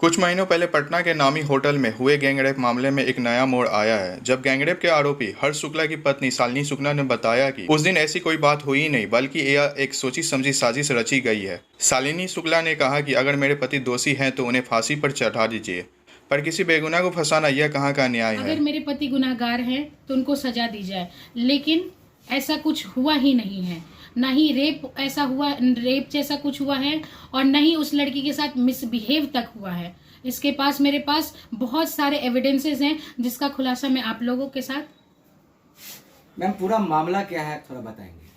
कुछ महीनों पहले पटना के नामी होटल में हुए गैंगरेप मामले में एक नया मोड़ आया है, जब गैंगरेप के आरोपी हर्ष शुक्ला की पत्नी शालिनी शुक्ला ने बताया कि उस दिन ऐसी कोई बात हुई ही नहीं, बल्कि यह एक सोची समझी साजिश रची गई है। शालिनी शुक्ला ने कहा कि अगर मेरे पति दोषी हैं तो उन्हें फांसी पर चढ़ा दीजिए, पर किसी बेगुनाह को फंसाना यह कहाँ का न्याय है। अगर मेरे पति गुनाहगार हैं तो उनको सजा दी जाए, लेकिन ऐसा कुछ हुआ ही नहीं है। ना ही रेप जैसा कुछ हुआ है, और न ही उस लड़की के साथ मिसबिहेव तक हुआ है। इसके पास मेरे पास बहुत सारे एविडेंसेस हैं, जिसका खुलासा मैं आप लोगों के साथ। मैम पूरा मामला क्या है थोड़ा बताएंगे?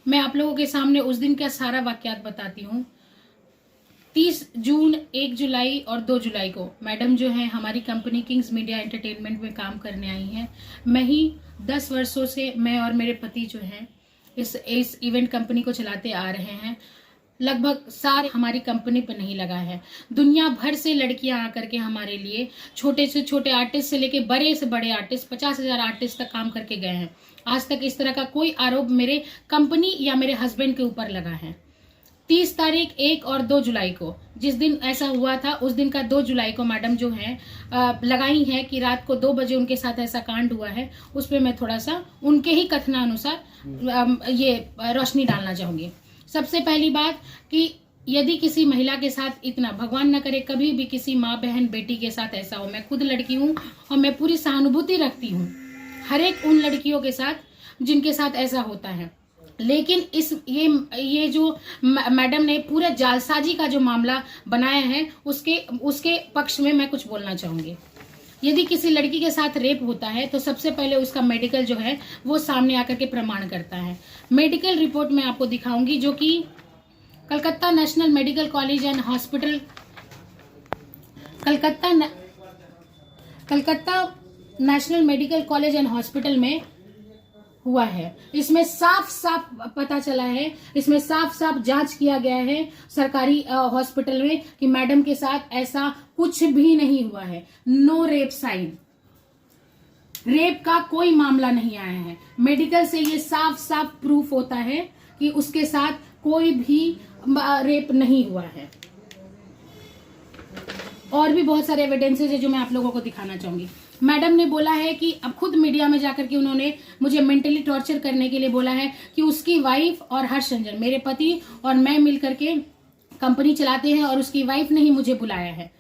मैं आप लोगों के सामने उस दिन का सारा वाकयात बताती हूँ। 30 जून, 1 जुलाई और 2 जुलाई को मैडम जो है हमारी कंपनी किंग्स मीडिया एंटरटेनमेंट में काम करने आई हैं। मैं ही 10 वर्षों से, मैं और मेरे पति जो हैं इस इवेंट कंपनी को चलाते आ रहे हैं। लगभग सारे हमारी कंपनी पर नहीं लगा है। दुनिया भर से लड़कियां आकर के हमारे लिए, छोटे से छोटे आर्टिस्ट से लेके बड़े से बड़े आर्टिस्ट, 50,000 आर्टिस्ट तक काम करके गए हैं। आज तक इस तरह का कोई आरोप मेरे कंपनी या मेरे हस्बैंड के ऊपर लगा है। 30 तारीख, 1 और 2 जुलाई को, जिस दिन ऐसा हुआ था, उस दिन का 2 जुलाई को मैडम जो है लगाई है कि रात को 2 बजे उनके साथ ऐसा कांड हुआ है। उस पर मैं थोड़ा सा उनके ही कथनानुसार ये रोशनी डालना चाहूंगी। सबसे पहली बात कि यदि किसी महिला के साथ इतना, भगवान न करे कभी भी किसी माँ, बहन, बेटी के साथ ऐसा हो, मैं खुद लड़की हूँ और मैं पूरी सहानुभूति रखती हूँ हर एक उन लड़कियों के साथ जिनके साथ ऐसा होता है। लेकिन ये जो मैडम ने पूरा जालसाजी का जो मामला बनाया है, उसके पक्ष में मैं कुछ बोलना चाहूंगी। यदि किसी लड़की के साथ रेप होता है तो सबसे पहले उसका मेडिकल जो है वो सामने आकर के प्रमाण करता है। मेडिकल रिपोर्ट मैं आपको दिखाऊंगी, जो कि Calcutta national medical college and hospital, Calcutta national medical college and hospital में हुआ है। इसमें साफ साफ पता चला है, इसमें साफ साफ जांच किया गया है सरकारी हॉस्पिटल में कि मैडम के साथ ऐसा कुछ भी नहीं हुआ है। नो रेप साइन, रेप का कोई मामला नहीं आया है। मेडिकल से ये साफ साफ प्रूफ होता है कि उसके साथ कोई भी रेप नहीं हुआ है। और भी बहुत सारे एविडेंसेस है जो मैं आप लोगों को दिखाना चाहूंगी। मैडम ने बोला है कि अब खुद मीडिया में जाकर के उन्होंने मुझे मेंटली टॉर्चर करने के लिए बोला है कि उसकी वाइफ और हर्ष रंजन, मेरे पति और मैं मिलकर के कंपनी चलाते हैं, और उसकी वाइफ ने ही मुझे बुलाया है।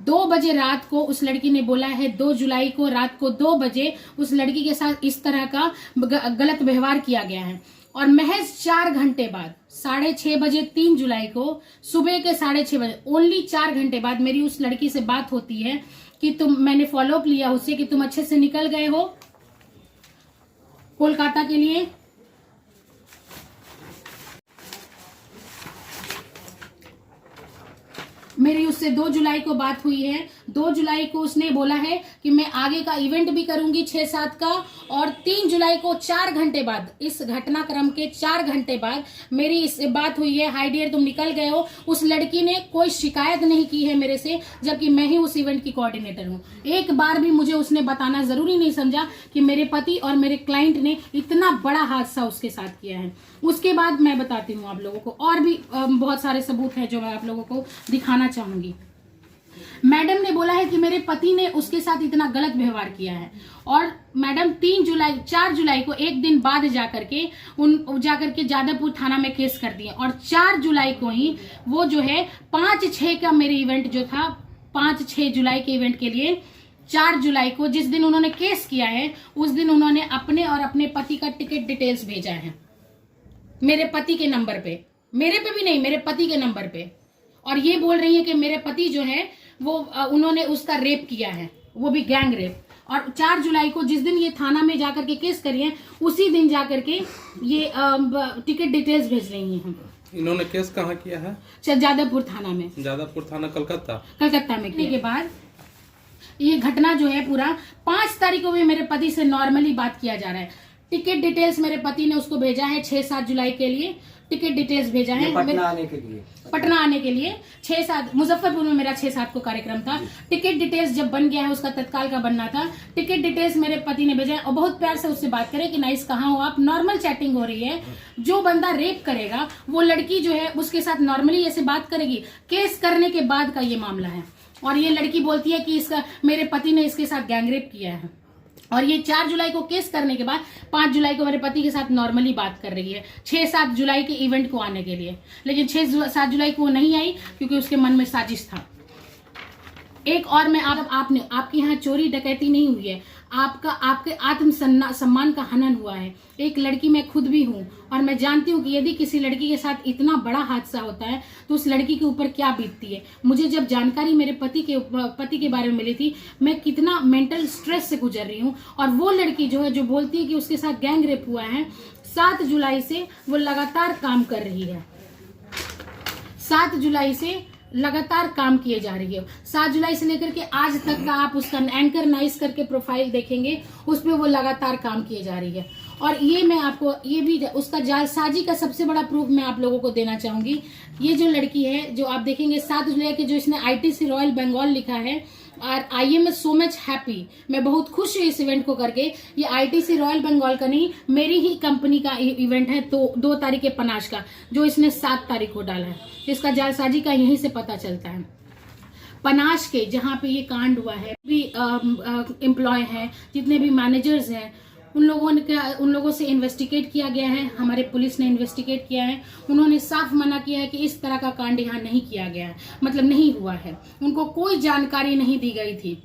2 बजे रात को उस लड़की ने बोला है, 2 जुलाई को रात को 2 बजे उस लड़की के साथ इस तरह का गलत व्यवहार किया गया है। और महज 4 घंटे बाद, 6:30 बजे 3 जुलाई को सुबह के 6:30 बजे, ओनली 4 घंटे बाद मेरी उस लड़की से बात होती है कि मैंने फॉलोअप लिया उससे कि तुम अच्छे से निकल गए हो कोलकाता के लिए। मेरी उससे 2 जुलाई को बात हुई है। 2 जुलाई को उसने बोला है कि मैं आगे का इवेंट भी करूंगी 6-7 का, और 3 जुलाई को 4 घंटे बाद, इस घटनाक्रम के 4 घंटे बाद मेरी इससे बात हुई है। हाय डियर, तुम निकल गए हो। उस लड़की ने कोई शिकायत नहीं की है मेरे से, जबकि मैं ही उस इवेंट की कोऑर्डिनेटर हूँ। एक बार भी मुझे उसने बताना जरूरी नहीं समझा कि मेरे पति और मेरे क्लाइंट ने इतना बड़ा हादसा उसके साथ किया है। उसके बाद मैं बताती हूँ आप लोगों को, और भी बहुत सारे सबूत हैं जो मैं आप लोगों को दिखाना चाहूंगी। मैडम ने बोला है कि मेरे पति ने उसके साथ इतना गलत व्यवहार किया है, और मैडम 4 जुलाई को, एक दिन बाद जाकर के जादवपुर थाना में केस कर दिए, और 4 जुलाई को ही वो जो है 5-6 का मेरे इवेंट जो था, 5-6 जुलाई के इवेंट के लिए 4 जुलाई को जिस दिन उन्होंने केस किया है, उस दिन उन्होंने अपने और अपने पति का टिकट डिटेल्स भेजा है मेरे पति के नंबर पे, मेरे पे भी नहीं, मेरे पति के नंबर पे। और ये बोल रही है कि मेरे पति जो है वो उन्होंने उसका रेप किया है, वो भी गैंग रेप। और 4 जुलाई को जिस दिन ये थाना में जाकर के केस करी है, उसी दिन जाकर के ये टिकट डिटेल्स भेज रही हैं। इन्होंने केस कहाँ किया है? जादवपुर थाना में। जादवपुर थाना कलकत्ता में के बाद ये घटना जो है पूरा 5 तारीख को भी मेरे पति से नॉर्मली बात किया जा रहा है। टिकट डिटेल्स मेरे पति ने उसको भेजा है 6-7 जुलाई के लिए। टिकट डिटेल्स भेजा है। पटना आने के लिए 6-7 मुजफ्फरपुर में मेरा 6-7 को कार्यक्रम था। टिकट डिटेल्स जब बन गया है, उसका तत्काल का बनना था। टिकट डिटेल्स मेरे पति ने भेजा है और बहुत प्यार से उससे बात करें कि नाइस कहाँ हो आप, नॉर्मल चैटिंग हो रही है। जो बंदा रेप करेगा वो लड़की जो है उसके साथ नॉर्मली ऐसे बात करेगी। केस करने के बाद का ये मामला है और ये लड़की बोलती है कि इसका मेरे पति ने इसके साथ गैंगरेप किया है और ये 4 जुलाई को केस करने के बाद 5 जुलाई को मेरे पति के साथ नॉर्मली बात कर रही है 6-7 जुलाई के इवेंट को आने के लिए। लेकिन 6-7 जुलाई को वो नहीं आई क्योंकि उसके मन में साजिश था। एक और मैं आपके यहाँ चोरी डकैती नहीं हुई है, आपके आत्म सम्मान का हनन हुआ है। एक लड़की मैं खुद भी हूँ और मैं जानती हूँ कि यदि किसी लड़की के साथ इतना बड़ा हादसा होता है तो उस लड़की के ऊपर क्या बीतती है। मुझे जब जानकारी मेरे पति के बारे में मिली थी, मैं कितना मेंटल स्ट्रेस से गुजर रही हूँ। और वो लड़की जो है जो बोलती है कि उसके साथ गैंग रेप हुआ है, 7 जुलाई से वो लगातार काम कर रही है। 7 जुलाई से लगातार काम किए जा रही है। 7 जुलाई से लेकर के आज तक का आप उसका एंकर नाइस करके प्रोफाइल देखेंगे, उसपे वो लगातार काम किए जा रही है। और ये मैं आपको ये भी उसका जालसाजी का सबसे बड़ा प्रूफ मैं आप लोगों को देना चाहूंगी। ये जो लड़की है जो आप देखेंगे 7 जुलाई के जो इसने ITC रॉयल बंगाल लिखा है और I am so much happy, मैं बहुत खुश हूँ इस इवेंट को करके। ये ITC रॉयल बंगाल का नहीं, मेरी ही कंपनी का इवेंट है तो 2 तारीख के पनाश का, जो इसने 7 तारीख को डाला है। इसका जालसाजी का यहीं से पता चलता है। पनाश के जहाँ पे ये कांड हुआ है भी एम्प्लॉय हैं, जितने भी मैनेजर्स हैं, उन लोगों से इन्वेस्टिगेट किया गया है। हमारे पुलिस ने इन्वेस्टिगेट किया है। उन्होंने साफ मना किया है कि इस तरह का कांड यहाँ नहीं किया गया है, मतलब नहीं हुआ है। उनको कोई जानकारी नहीं दी गई थी।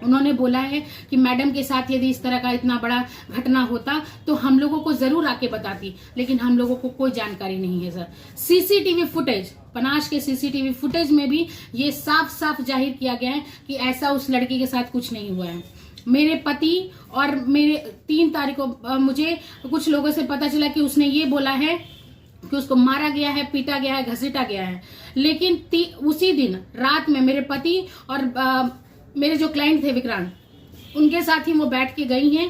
उन्होंने बोला है कि मैडम के साथ यदि इस तरह का इतना बड़ा घटना होता तो हम लोगों को जरूर आके बताती, लेकिन हम लोगों को कोई जानकारी नहीं है। सर CCTV फुटेज, पनाश के CCTV फुटेज में भी ये साफ साफ जाहिर किया गया है कि ऐसा उस लड़की के साथ कुछ नहीं हुआ है। मेरे पति और मेरे 3 तारीख को मुझे कुछ लोगों से पता चला कि उसने ये बोला है कि उसको मारा गया है, पीटा गया है, घसीटा गया है। लेकिन उसी दिन रात में मेरे पति और मेरे जो क्लाइंट थे विक्रांत, उनके साथ ही वो बैठ के गई हैं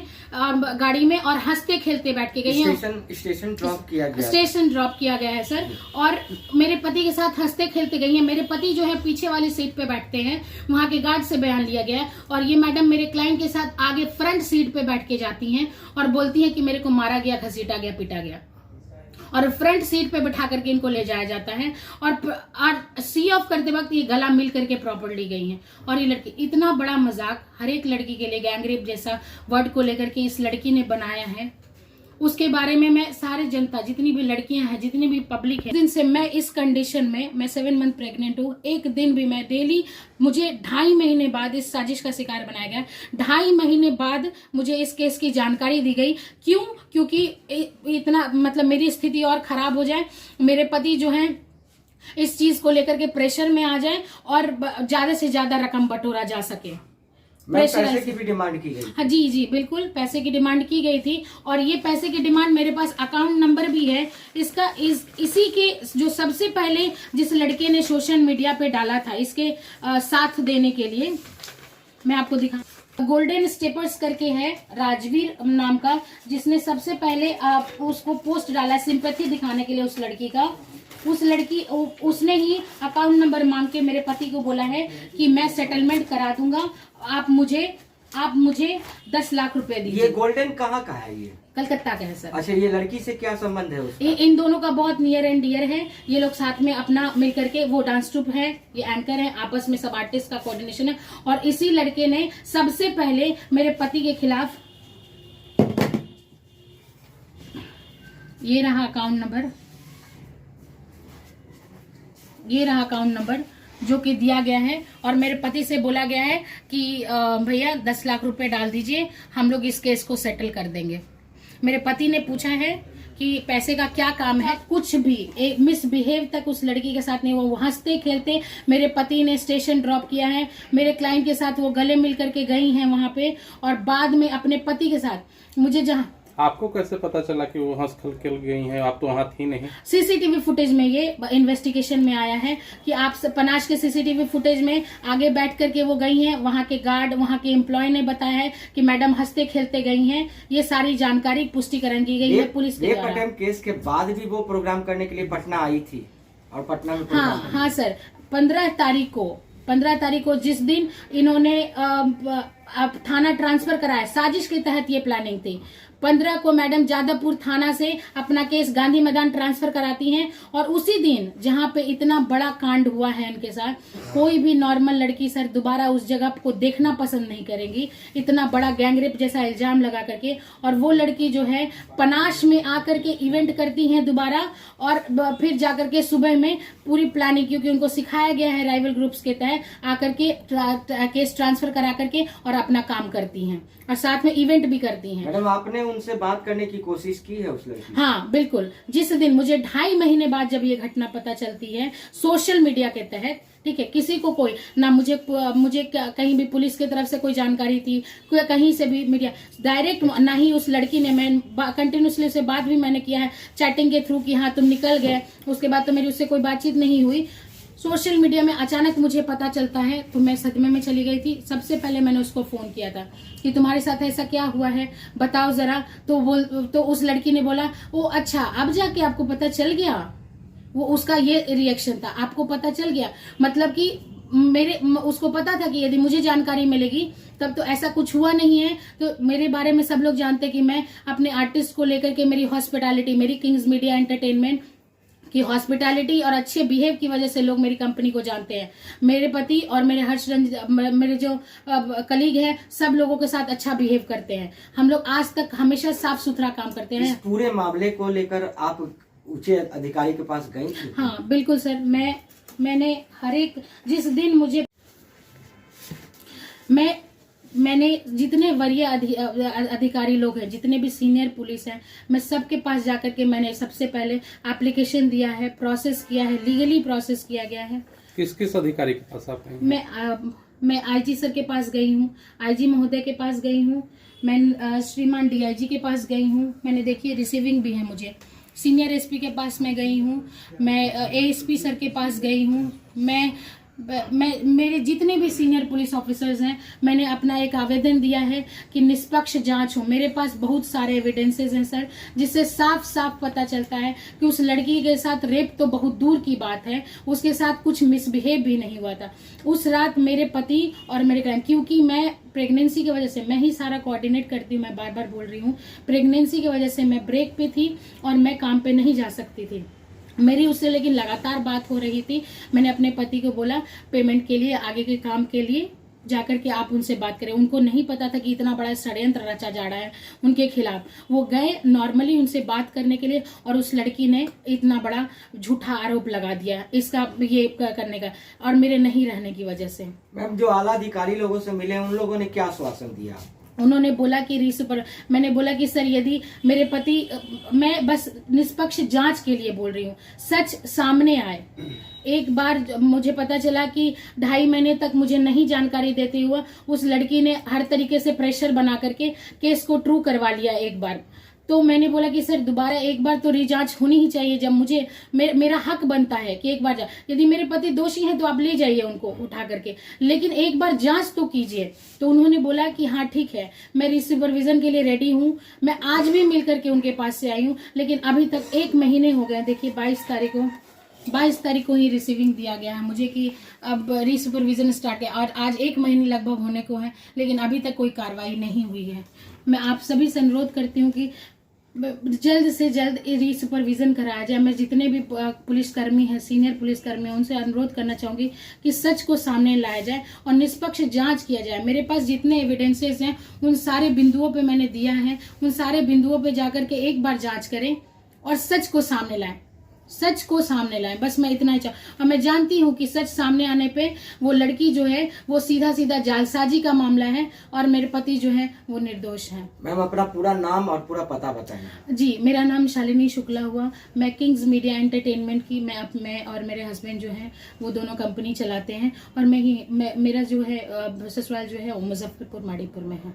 गाड़ी में और हंसते खेलते बैठ के गई हैं। स्टेशन ड्रॉप किया गया है सर। और मेरे पति के साथ हंसते खेलते गई हैं। मेरे पति जो है पीछे वाली सीट पे बैठते हैं, वहां के गार्ड से बयान लिया गया है। और ये मैडम मेरे क्लाइंट के साथ आगे फ्रंट सीट पे बैठ के जाती हैं और बोलती हैं कि मेरे को मारा गया, घसीटा गया, पीटा गया। और फ्रंट सीट पे बैठा करके इनको ले जाया जाता है और सी ऑफ करते वक्त ये गला मिल करके प्रॉपर्ली गई हैं। और ये लड़की, इतना बड़ा मजाक हर एक लड़की के लिए गैंगरेप जैसा वर्ड को लेकर के इस लड़की ने बनाया है, उसके बारे में मैं सारे जनता, जितनी भी लड़कियां हैं, जितनी भी पब्लिक है, दिन से मैं इस कंडीशन में, मैं 7 मंथ प्रेग्नेंट हूँ। एक दिन भी मैं डेली, मुझे 2.5 महीने बाद इस साजिश का शिकार बनाया गया। 2.5 महीने बाद मुझे इस केस की जानकारी दी गई। क्यों? क्योंकि इतना मतलब मेरी स्थिति और खराब हो जाए, मेरे पति जो है इस चीज को लेकर के प्रेशर में आ जाए और ज्यादा से ज्यादा रकम बटोरा जा सके। पैसे की भी डिमांड की गई। हाँ जी बिल्कुल, पैसे की डिमांड की गई थी। और ये पैसे की डिमांड, मेरे पास अकाउंट नंबर भी है इसका। इसी के जो सबसे पहले जिस लड़के ने सोशल मीडिया पे डाला था इसके साथ देने के लिए, मैं आपको दिखा, गोल्डन स्टेपर्स करके है राजवीर नाम का, जिसने सबसे पहले उसको पोस्ट डाला सिंपैथी दिखाने के लिए उस लड़की का। उसने ही अकाउंट नंबर मांग के मेरे पति को बोला है कि मैं सेटलमेंट करा दूंगा, आप मुझे 10 लाख रुपए दीजिए। ये गोल्डन कहाँ का है? ये कलकत्ता का है सर। अच्छा, ये लड़की से क्या संबंध है उसका? इन दोनों का बहुत नियर एंड डियर है। ये लोग साथ में अपना मिल करके, वो डांस ट्रूप है, ये एंकर है, आपस में सब आर्टिस्ट का कोऑर्डिनेशन है। और इसी लड़के ने सबसे पहले मेरे पति के खिलाफ, ये रहा अकाउंट नंबर जो कि दिया गया है। और मेरे पति से बोला गया है कि भैया 10 लाख रुपए डाल दीजिए, हम लोग इस केस को सेटल कर देंगे। मेरे पति ने पूछा है कि पैसे का क्या काम है, कुछ भी एक मिसबिहेव तक उस लड़की के साथ नहीं। वो हंसते खेलते मेरे पति ने स्टेशन ड्रॉप किया है, मेरे क्लाइंट के साथ वो गले मिल करके गई हैं वहां पे। और बाद में अपने पति के साथ मुझे जहाँ आपको कैसे पता चला कि वो हंस खेल गई हैं? आप तो वहाँ थी नहीं। सीसीटीवी फुटेज में ये इन्वेस्टिगेशन में आया है कि आप पनाश के सीसीटीवी फुटेज में आगे बैठ करके वो गई हैं। वहाँ के गार्ड, वहाँ के एम्प्लॉय ने बताया है कि मैडम हंसते खेलते गई हैं। ये सारी जानकारी पुष्टिकरण की गई है पुलिस के द्वारा। पटेम केस के बाद भी वो प्रोग्राम करने के लिए पटना आई थी और पटना में हाँ सर, 15 तारीख को जिस दिन इन्होंने थाना ट्रांसफर कराया, साजिश के तहत ये प्लानिंग थी। 15 को मैडम जादवपुर थाना से अपना केस गांधी मैदान ट्रांसफर कराती हैं और उसी दिन जहां पे इतना बड़ा कांड हुआ है इनके साथ, कोई भी नॉर्मल लड़की सर दोबारा उस जगह को देखना पसंद नहीं करेंगी, इतना बड़ा गैंगरेप जैसा इल्जाम लगा करके। और वो लड़की जो है पनाश में आकर के इवेंट करती हैं दोबारा और फिर जाकर के सुबह में पूरी प्लानिंग, क्योंकि उनको सिखाया गया है राइवल ग्रुप्स के तहत, आकर के केस ट्रांसफर करा करके और अपना काम करती हैं और साथ में इवेंट भी करती हैं। मैडम आपने उनसे बात करने की कोशिश की है उस लड़की? हाँ बिल्कुल। जिस दिन मुझे 2.5 महीने बाद जब ये घटना पता चलती है सोशल मीडिया के तहत, ठीक है, किसी को कोई ना मुझे कहीं भी पुलिस की तरफ से कोई जानकारी थी, कहीं से भी मीडिया डायरेक्ट ना ही उस लड़की ने, मैं कंटिन्यूसली उससे बात भी मैंने किया है चैटिंग के थ्रू कि हाँ तुम निकल गए, उसके बाद तो मेरी उससे कोई बातचीत नहीं हुई। सोशल मीडिया में अचानक मुझे पता चलता है तो मैं सदमे में चली गई थी। सबसे पहले मैंने उसको फोन किया था कि तुम्हारे साथ ऐसा क्या हुआ है बताओ जरा। तो उस लड़की ने बोला वो अच्छा अब जाके आपको पता चल गया। वो उसका ये रिएक्शन था, आपको पता चल गया, मतलब कि उसको पता था कि यदि मुझे जानकारी मिलेगी तब तो ऐसा कुछ हुआ नहीं है। तो मेरे बारे में सब लोग जानते कि मैं अपने आर्टिस्ट को लेकर के मेरी हॉस्पिटैलिटी, मेरी किंग्स मीडिया एंटरटेनमेंट की हॉस्पिटैलिटी और अच्छे बिहेव की वजह से लोग मेरी कंपनी को जानते हैं। मेरे पति और मेरे मेरे जो कलीग हैं सब लोगों के साथ अच्छा बिहेव करते हैं। हम लोग आज तक हमेशा साफ सुथरा काम करते हैं। इस पूरे मामले को लेकर आप ऊंचे अधिकारी के पास गई थी? हाँ बिल्कुल सर, मैंने हर एक जिस दिन मुझे मैंने जितने वरीय अधिकारी लोग हैं, जितने भी सीनियर पुलिस हैं, मैं सबके पास जाकर के मैंने सबसे पहले एप्लीकेशन दिया है, प्रोसेस किया है, लीगली प्रोसेस किया गया है। किस किस अधिकारी के पास आप गई? मैं आईजी सर के पास गई हूँ, आईजी महोदय के पास गई हूँ, मैं श्रीमान डीआईजी के पास गई हूँ। मैंने देखिए रिसीविंग भी है मुझे। सीनियर एसपी के पास मैं गई हूँ, मैं एएसपी सर के पास गई हूँ, मैं मेरे जितने भी सीनियर पुलिस ऑफिसर्स हैं, मैंने अपना एक आवेदन दिया है कि निष्पक्ष जांच हो। मेरे पास बहुत सारे एविडेंसेस हैं सर, जिससे साफ साफ पता चलता है कि उस लड़की के साथ रेप तो बहुत दूर की बात है, उसके साथ कुछ मिसबिहेव भी नहीं हुआ था। उस रात मेरे पति और मेरे क्लाइंट, क्योंकि मैं प्रेगनेंसी की वजह से मैं ही सारा कोऑर्डिनेट करती हूँ, मैं बार बार बोल रही हूँ, प्रेगनेंसी की वजह से मैं ब्रेक पे थी और मैं काम पे नहीं जा सकती थी मेरी उससे, लेकिन लगातार बात हो रही थी। मैंने अपने पति को बोला पेमेंट के लिए, आगे के काम के लिए जाकर के आप उनसे बात करें। उनको नहीं पता था कि इतना बड़ा षड्यंत्र रचा जा रहा है उनके खिलाफ। वो गए नॉर्मली उनसे बात करने के लिए और उस लड़की ने इतना बड़ा झूठा आरोप लगा दिया इसका, ये करने का, और मेरे नहीं रहने की वजह से। मैम जो आला अधिकारी लोगों से मिले उन लोगों ने क्या आश्वासन दिया? उन्होंने बोला कि मैंने बोला कि सर यदि मेरे पति, मैं बस निष्पक्ष जांच के लिए बोल रही हूँ, सच सामने आए। एक बार मुझे पता चला कि 2.5 महीने तक मुझे नहीं जानकारी देते हुआ उस लड़की ने हर तरीके से प्रेशर बना करके केस को ट्रू करवा लिया एक बार। तो मैंने बोला कि सर दोबारा एक बार तो रिजांच होनी ही चाहिए, जब मुझे मेरा हक बनता है कि एक बार यदि मेरे पति दोषी हैं तो आप ले जाइए उनको उठा करके, लेकिन एक बार जांच तो कीजिए। तो उन्होंने बोला कि हाँ ठीक है, मैं सुपरविजन के लिए रेडी हूँ। मैं आज भी मिल करके उनके पास से आई हूँ, लेकिन अभी तक 1 महीने हो गए। देखिए 22 तारीख को ही रिसीविंग दिया गया है मुझे कि अब रीसुपरविजन स्टार्ट है, और आज 1 महीने लगभग होने को है, लेकिन अभी तक कोई कार्रवाई नहीं हुई है। मैं आप सभी से अनुरोध करती हूँ कि जल्द से जल्द रीसुपरविजन कराया जाए। मैं जितने भी पुलिसकर्मी हैं, सीनियर पुलिसकर्मी हैं, उनसे अनुरोध करना चाहूंगी कि सच को सामने लाया जाए और निष्पक्ष जांच किया जाए। मेरे पास जितने एविडेंसेस हैं उन सारे बिंदुओं पे मैंने दिया है, उन सारे बिंदुओं पे जाकर के एक बार जांच करें और सच को सामने लाएं, सच को सामने लाएं। बस मैं इतना ही और मैं जानती हूँ कि सच सामने आने पे वो लड़की जो है वो सीधा सीधा जालसाजी का मामला है और मेरे पति जो है वो निर्दोष है। मैम अपना पूरा नाम और पूरा पता बताएं। जी, मेरा नाम शालिनी शुक्ला हुआ। मैं किंग्स मीडिया एंटरटेनमेंट की मैं और मेरे हस्बैंड जो है वो दोनों कंपनी चलाते हैं, और मेरा जो है ससुराल जो है वो मुजफ्फरपुर माड़ीपुर में है।